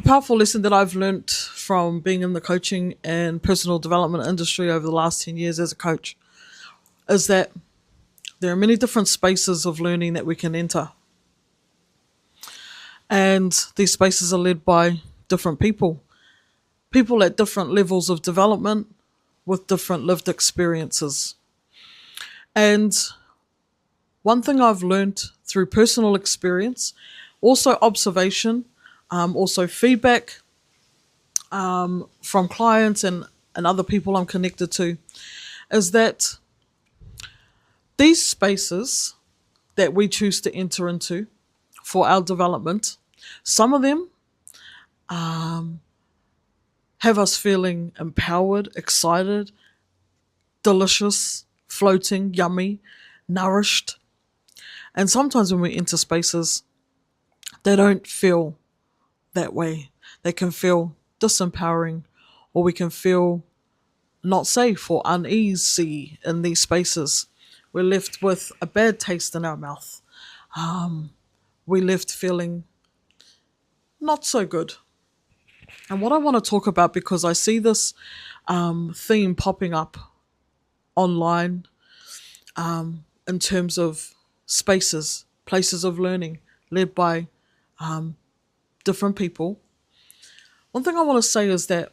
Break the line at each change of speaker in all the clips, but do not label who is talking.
A powerful lesson that I've learnt from being in the coaching and personal development industry over the last 10 years as a coach is that there are many different spaces of learning that we can enter. And these spaces are led by different people at different levels of development with different lived experiences. And one thing I've learned through personal experience, also observation, also feedback from clients and other people I'm connected to, is that these spaces that we choose to enter into for our development, some of them have us feeling empowered, excited, delicious, floating, yummy, nourished. And sometimes when we enter spaces, they don't feel that way. They can feel disempowering, or we can feel not safe or uneasy in these spaces. We're left with a bad taste in our mouth. We're left feeling not so good. And what I want to talk about, because I see this theme popping up online in terms of spaces, places of learning led by different people. One thing I want to say is that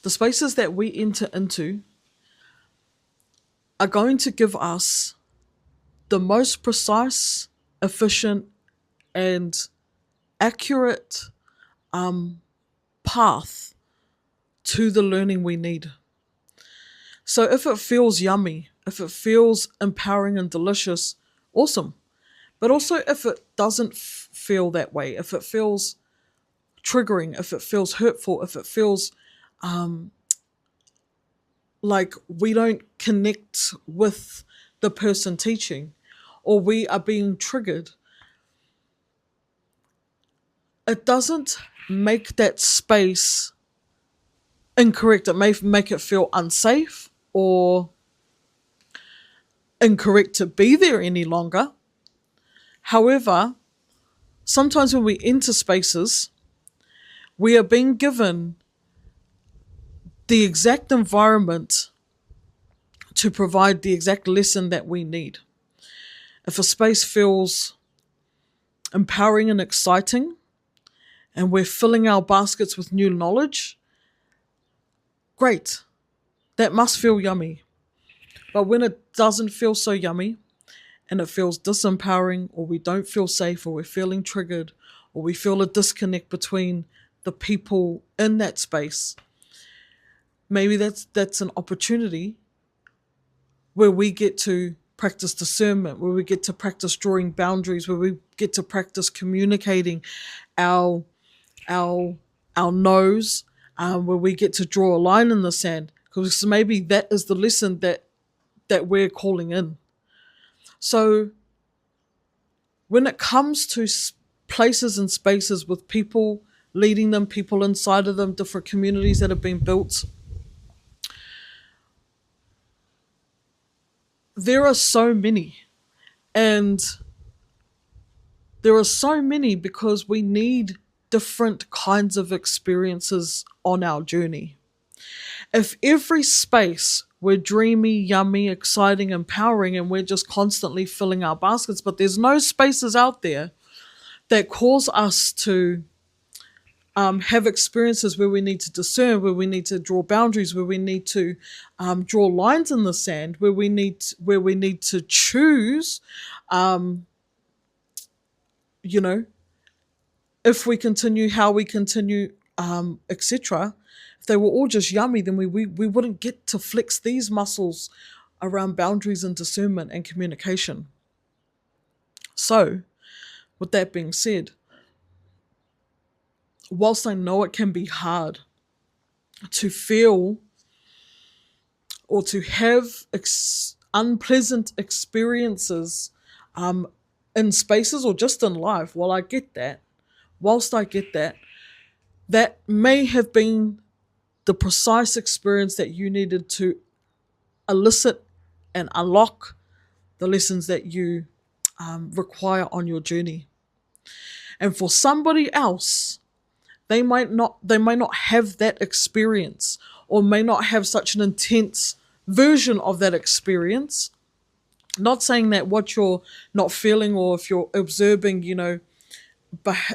the spaces that we enter into are going to give us the most precise, efficient, and accurate path to the learning we need. So if it feels yummy, if it feels empowering and delicious, awesome. But also if it doesn't feel that way, if it feels triggering, if it feels hurtful, if it feels like we don't connect with the person teaching, or we are being triggered, it doesn't make that space incorrect. It may make it feel unsafe or incorrect to be there any longer. However, sometimes when we enter spaces, we are being given the exact environment to provide the exact lesson that we need. If a space feels empowering and exciting, and we're filling our baskets with new knowledge, great. That must feel yummy. But when it doesn't feel so yummy, and it feels disempowering, or we don't feel safe, or we're feeling triggered, or we feel a disconnect between the people in that space, maybe that's an opportunity where we get to practice discernment, where we get to practice drawing boundaries, where we get to practice communicating our no's, where we get to draw a line in the sand, because maybe that is the lesson that we're calling in. So when it comes to places and spaces with people leading them, people inside of them, different communities that have been built, there are so many. And there are so many because we need different kinds of experiences on our journey. If every space we're dreamy, yummy, exciting, empowering, and we're just constantly filling our baskets, but there's no spaces out there that cause us to have experiences where we need to discern, where we need to draw boundaries, where we need to draw lines in the sand, where we need to choose, if we continue, how we continue, etc. If they were all just yummy, then we wouldn't get to flex these muscles around boundaries and discernment and communication. So, with that being said, whilst I know it can be hard to feel or to have unpleasant experiences in spaces or just in life, whilst I get that, that may have been the precise experience that you needed to elicit and unlock the lessons that you require on your journey. And for somebody else, they might not have that experience, or may not have such an intense version of that experience. Not saying that what you're not feeling, or if you're observing,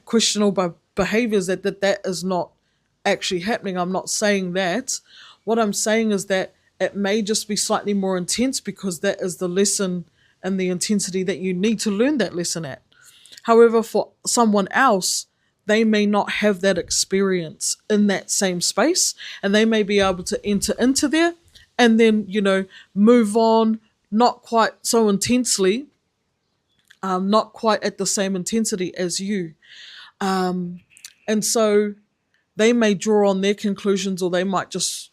questionable behaviors, that is not actually happening. I'm not saying that. What I'm saying is that it may just be slightly more intense, because that is the lesson and the intensity that you need to learn that lesson at. However, for someone else, they may not have that experience in that same space, and they may be able to enter into there and then, move on, not quite so intensely, not quite at the same intensity as you. And so they may draw on their conclusions, or they might just,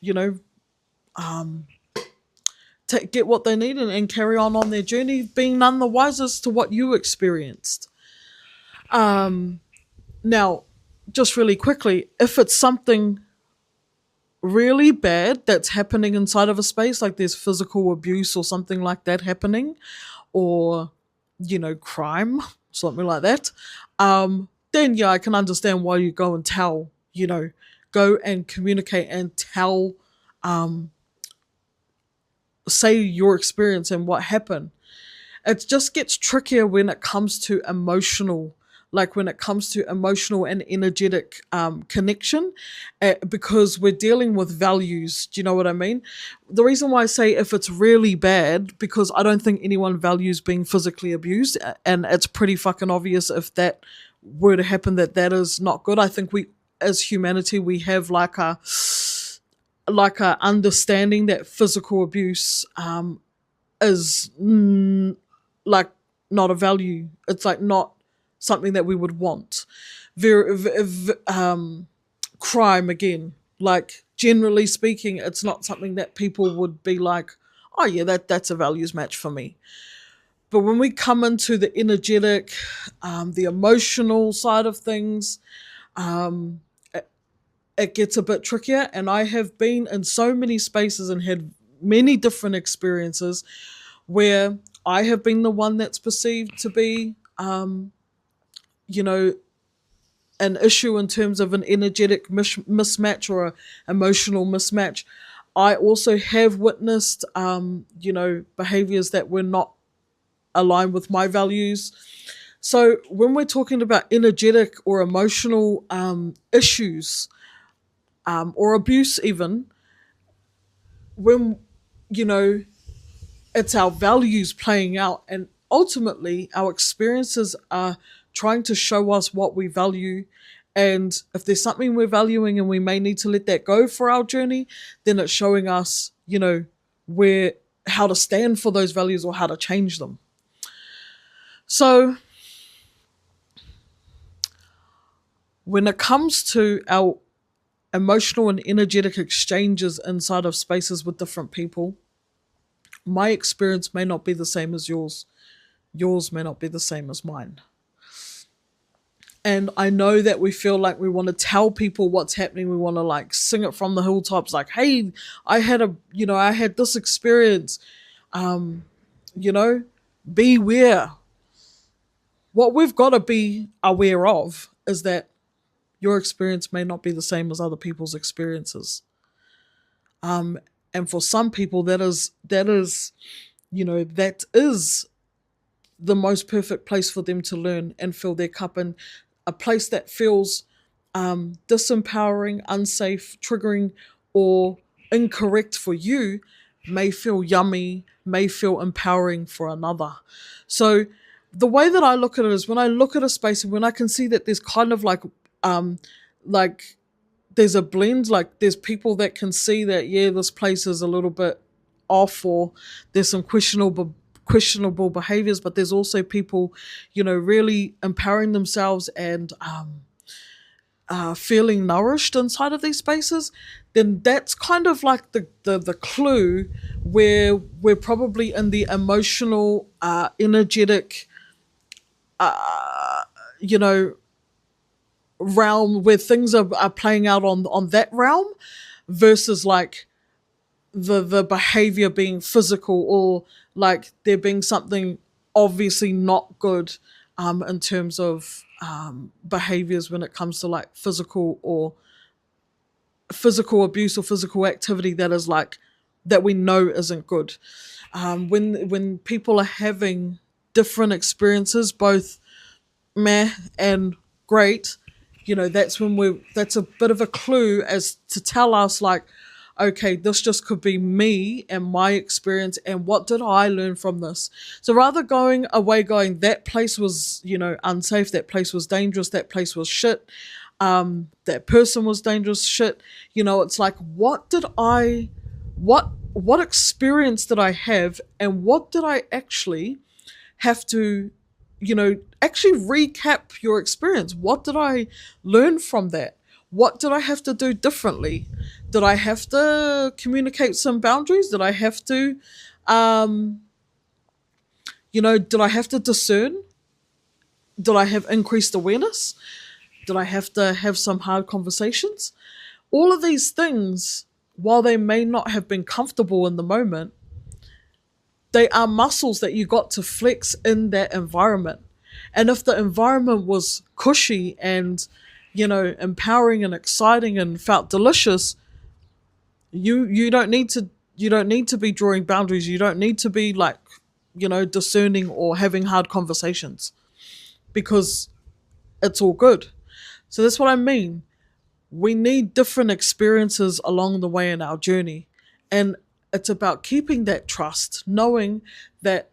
get what they need, and carry on their journey, being none the wiser as to what you experienced. Now, just really quickly, if it's something really bad that's happening inside of a space, like there's physical abuse or something like that happening, or, crime, something like that, then yeah, I can understand why you go and tell, go and communicate and tell, say your experience and what happened. It just gets trickier when it comes to emotional, and energetic connection, because we're dealing with values. Do you know what I mean? The reason why I say if it's really bad, because I don't think anyone values being physically abused, and it's pretty fucking obvious if that were to happen, that is not good. I think we, as humanity, we have like a understanding that physical abuse is like not a value. It's like not something that we would want. Crime, again, like generally speaking, it's not something that people would be like, oh yeah, that's a values match for me. But when we come into the energetic, the emotional side of things, it gets a bit trickier. And I have been in so many spaces and had many different experiences where I have been the one that's perceived to be, an issue in terms of an energetic mismatch, or an emotional mismatch. I also have witnessed, behaviors that were not aligned with my values. So when we're talking about energetic or emotional issues, or abuse even, when, it's our values playing out, and ultimately our experiences are trying to show us what we value. And if there's something we're valuing and we may need to let that go for our journey, then it's showing us, where, how to stand for those values or how to change them. So when it comes to our emotional and energetic exchanges inside of spaces with different people, my experience may not be the same as yours. Yours may not be the same as mine. And I know that we feel like we want to tell people what's happening. We want to like sing it from the hilltops, like, hey, I had this experience. Beware. What we've got to be aware of is that your experience may not be the same as other people's experiences. And for some people, that is the most perfect place for them to learn and fill their cup in. A place that feels disempowering, unsafe, triggering, or incorrect for you may feel yummy, may feel empowering for another. So the way that I look at it is, when I look at a space and when I can see that there's kind of like there's a blend, like there's people that can see that, yeah, this place is a little bit off, or there's some questionable behaviors, but there's also people, really empowering themselves and feeling nourished inside of these spaces, then that's kind of like the clue where we're probably in the emotional, energetic, realm, where things are playing out on that realm, versus like the behavior being physical, or like there being something obviously not good in terms of behaviors when it comes to like physical abuse or physical activity that is like that we know isn't good. When people are having different experiences, both meh and great, that's when that's a bit of a clue as to tell us like, okay, this just could be me and my experience, and what did I learn from this? So rather going away going, that place was, unsafe, that place was dangerous, that place was shit, that person was dangerous, shit, it's like, what experience did I have, and what did I actually have to, actually recap your experience. What did I learn from that? What did I have to do differently? Did I have to communicate some boundaries? Did I have to, did I have to discern? Did I have increased awareness? Did I have to have some hard conversations? All of these things, while they may not have been comfortable in the moment, they are muscles that you got to flex in that environment. And if the environment was cushy and, empowering and exciting and felt delicious, you don't need to be drawing boundaries. You don't need to be like, discerning or having hard conversations, because it's all good. So that's what I mean. We need different experiences along the way in our journey. And it's about keeping that trust, knowing that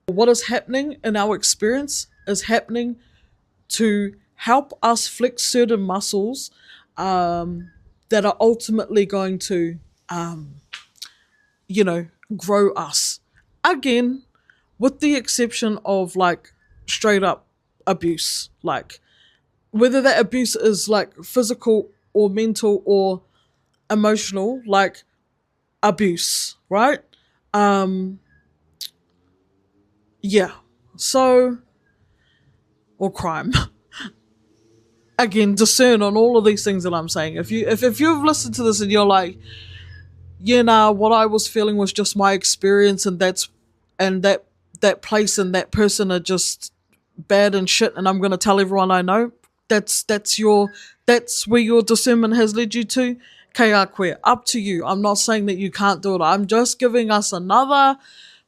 what is happening in our experience is happening to help us flex certain muscles that are ultimately going to, grow us. Again, with the exception of like straight up abuse, like whether that abuse is like physical or mental or emotional, like abuse, right? Yeah. So, or crime. Again, discern on all of these things that I'm saying. If you've listened to this and you're like, yeah, nah, what I was feeling was just my experience, and that place and that person are just bad and shit, and I'm gonna tell everyone I know. That's where your discernment has led you to. Kaya queer, up to you. I'm not saying that you can't do it. I'm just giving us another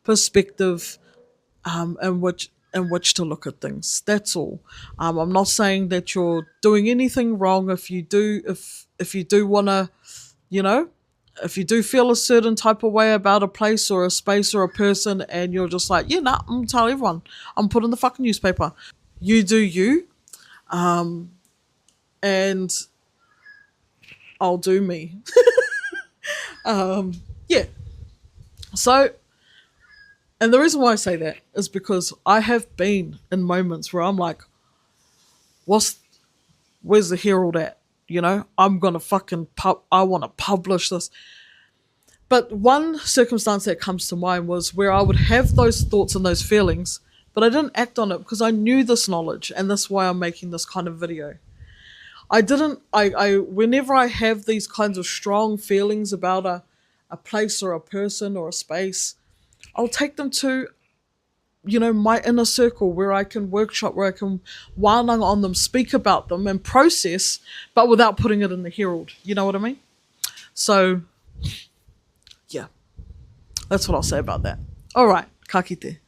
perspective in which to look at things. That's all. I'm not saying that you're doing anything wrong if you do want to, if you do feel a certain type of way about a place or a space or a person, and you're just like, yeah, nah, I'm gonna tell everyone. I'm putting the fucking newspaper. You do you, and I'll do me. Yeah. So, and the reason why I say that is because I have been in moments where I'm like, where's the Herald at? I'm gonna I want to publish this. But one circumstance that comes to mind was where I would have those thoughts and those feelings, but I didn't act on it because I knew this knowledge, and that's why I'm making this kind of video. Whenever I have these kinds of strong feelings about a place or a person or a space, I'll take them to, my inner circle where I can workshop, where I can wānanga on them, speak about them and process, but without putting it in the Herald. You know what I mean? So, yeah, that's what I'll say about that. All right, ka kite.